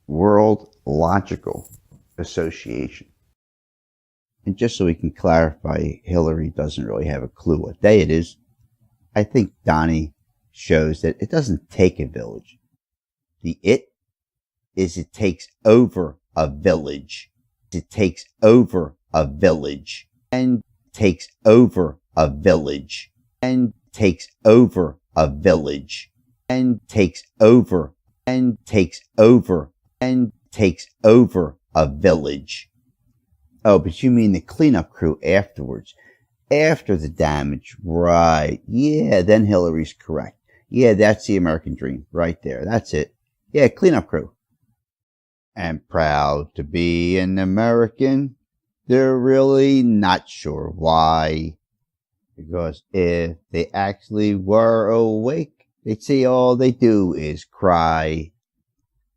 World Logical Association. And just so we can clarify, Hillary doesn't really have a clue what day it is. I think Donnie shows that it doesn't take a village. The it is it takes over a village. It takes over a village and takes over a village and takes over a village and takes over and takes over and takes over a village. Oh, but you mean the cleanup crew afterwards, after the damage, right? Yeah, then Hillary's correct. Yeah, that's the American dream right there. That's it. Yeah, cleanup crew. And proud to be an American. They're really not sure why. Because if they actually were awake, they'd see all they do is cry.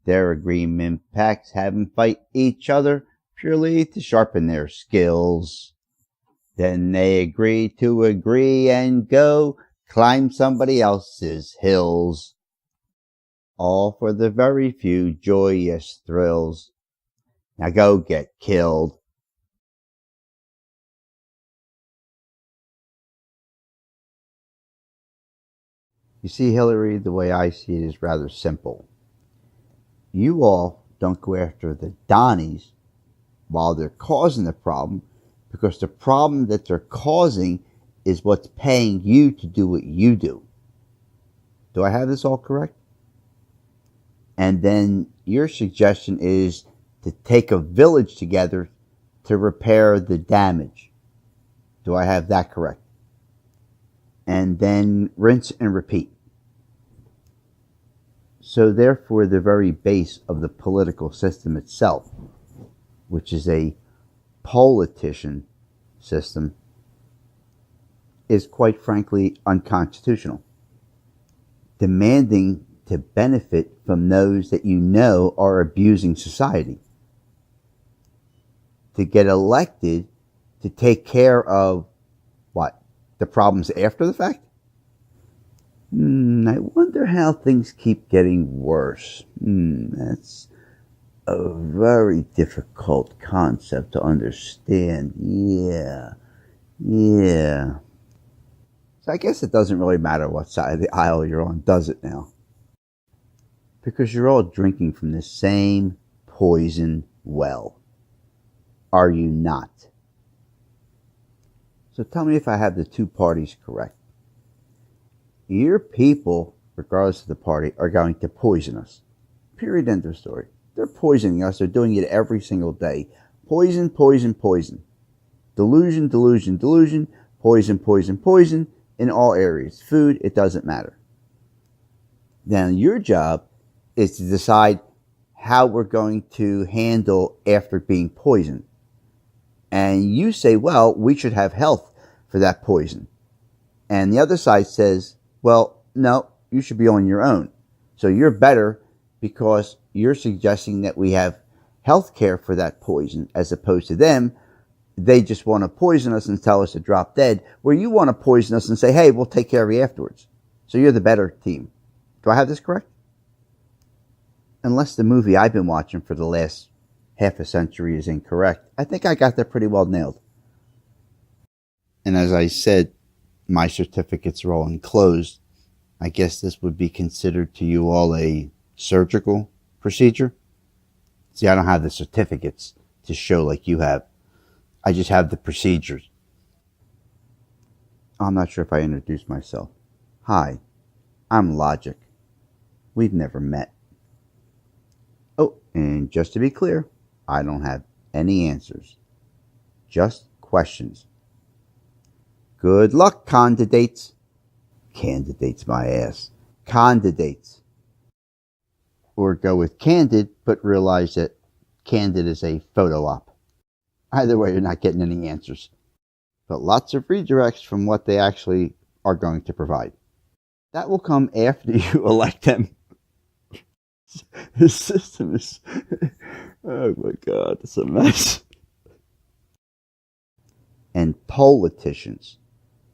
Their agreement packs having fight each other purely to sharpen their skills. Then they agree to agree and go climb somebody else's hills. All for the very few joyous thrills. Now go get killed. You see, Hillary, the way I see it is rather simple. You all don't go after the Donnies while they're causing the problem, because the problem that they're causing is what's paying you to do what you do. Do I have this all correct? And then your suggestion is to take a village together to repair the damage. Do I have that correct? And then rinse and repeat. So therefore, the very base of the political system itself, which is a politician system, is quite frankly unconstitutional. Demanding to benefit from those that you know are abusing society. To get elected to take care of what? The problems after the fact? I wonder how things keep getting worse. That's a very difficult concept to understand. Yeah. So I guess it doesn't really matter what side of the aisle you're on, does it now? Because you're all drinking from the same poison well. Are you not? So tell me if I have the two parties correct. Your people, regardless of the party, are going to poison us. Period, end of story. They're poisoning us. They're doing it every single day. Poison, poison, poison. Delusion, delusion, delusion. Poison, poison, poison. In all areas. Food, it doesn't matter. Now, your job is to decide how we're going to handle after being poisoned. And you say, well, we should have health for that poison. And the other side says, well, no, you should be on your own. So you're better because you're suggesting that we have health care for that poison, as opposed to them. They just want to poison us and tell us to drop dead, where you want to poison us and say, hey, we'll take care of you afterwards. So you're the better team. Do I have this correct? Unless the movie I've been watching for the last half a century is incorrect, I think I got that pretty well nailed. And as I said, my certificates are all enclosed. I guess this would be considered to you all a surgical procedure. See, I don't have the certificates to show like you have. I just have the procedures. I'm not sure if I introduced myself. Hi, I'm Logic. We've never met. Oh, and just to be clear, I don't have any answers. Just questions. Good luck, candidates. Candidates, my ass. Candidates. Or go with candid, but realize that candid is a photo op. Either way, you're not getting any answers. But lots of redirects from what they actually are going to provide. That will come after you elect them. This system is... oh my God, it's a mess. And politicians.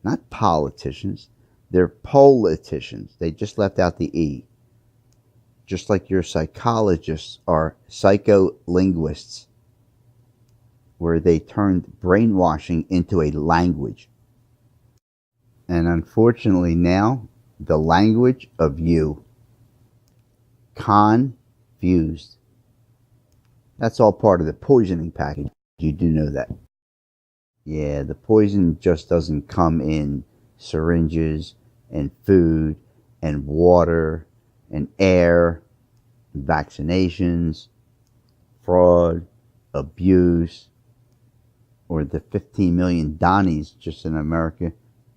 Not politicians. They're politicians. They just left out the E. just like your psychologists are psycholinguists, where they turned brainwashing into a language. And unfortunately now, the language of you. Confused. That's all part of the poisoning package. You do know that. Yeah, the poison just doesn't come in syringes and food and water and air, and vaccinations, fraud, abuse, or the 15 million Donnies just in America,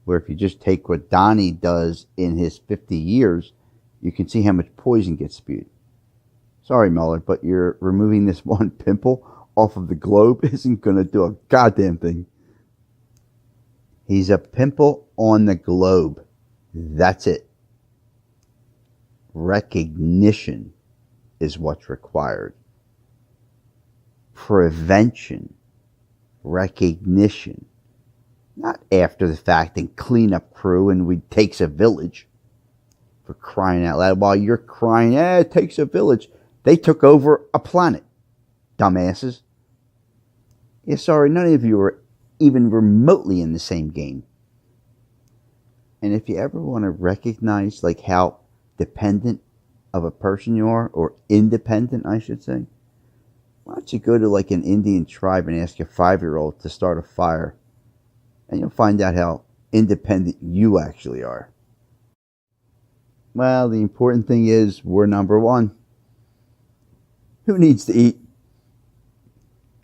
where if you just take what Donnie does in his 50 years, you can see how much poison gets spewed. Sorry, Mueller, but you're removing this one pimple off of the globe isn't going to do a goddamn thing. He's a pimple on the globe. That's it. Recognition is what's required. Prevention. Recognition. Not after the fact and cleanup crew and we takes a village. For crying out loud. While you're crying, it takes a village. They took over a planet. Dumbasses. Yeah, sorry, none of you are even remotely in the same game. And if you ever want to recognize like how dependent of a person you are, or independent, I should say, why don't you go to like an Indian tribe and ask your 5-year-old to start a fire, and you'll find out how independent you actually are. Well, the important thing is we're number one. Who needs to eat?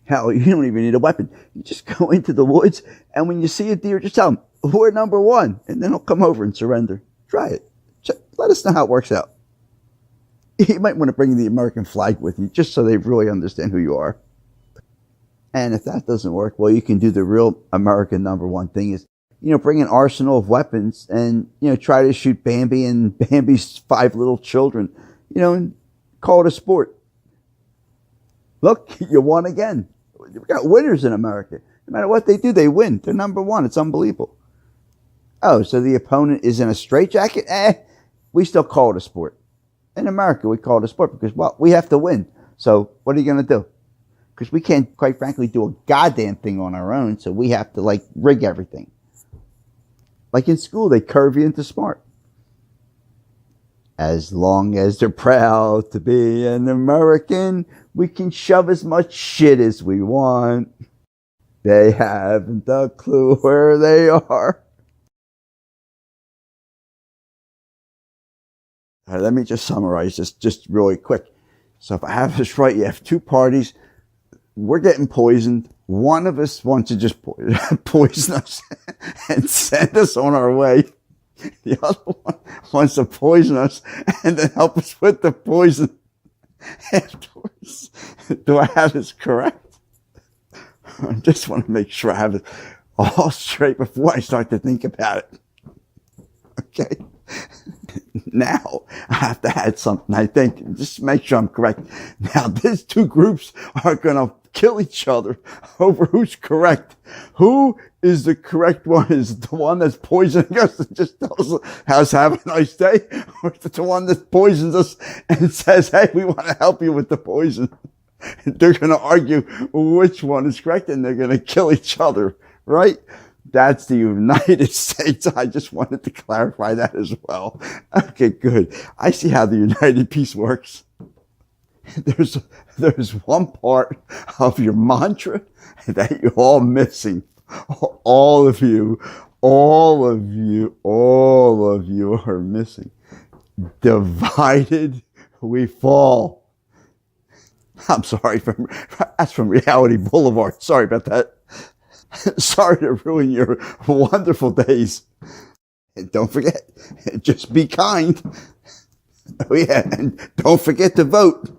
Hell, you don't even need a weapon. You just go into the woods, and when you see a deer, just tell them, we're number one, and then he'll come over and surrender. Try it. Let us know how it works out. You might want to bring the American flag with you, just so they really understand who you are. And if that doesn't work, well, you can do the real American number one thing is, bring an arsenal of weapons and, try to shoot Bambi and Bambi's 5 little children, and call it a sport. Look, you won again. We got winners in America. No matter what they do, they win. They're number one. It's unbelievable. Oh, so the opponent is in a straitjacket? We still call it a sport. In America, we call it a sport because, well, we have to win. So what are you going to do? Because we can't, quite frankly, do a goddamn thing on our own. So we have to, rig everything. Like in school, they curve you into smart. As long as they're proud to be an American, we can shove as much shit as we want. They haven't a clue where they are. All right, let me just summarize this just really quick. So if I have this right, you have 2 parties. We're getting poisoned. One of us wants to just poison us and send us on our way. The other one wants to poison us and then help us with the poison afterwards. Do I have this correct? I just want to make sure I have it all straight before I start to think about it. Okay. Now, I have to add something, I think, just to make sure I'm correct. Now, these 2 groups are going to kill each other over who's correct. Who is the correct one? Is it the one that's poisoning us and just tells us how to have a nice day? Or is it the one that poisons us and says, hey, we want to help you with the poison? They're going to argue which one is correct, and they're going to kill each other, right? That's the United States. I just wanted to clarify that as well. Okay, good. I see how the United Peace works. There's one part of your mantra that you're all missing. All of you are missing. Divided we fall. I'm sorry, that's from Reality Boulevard. Sorry about that. Sorry to ruin your wonderful days. And don't forget, just be kind. Oh yeah, and don't forget to vote.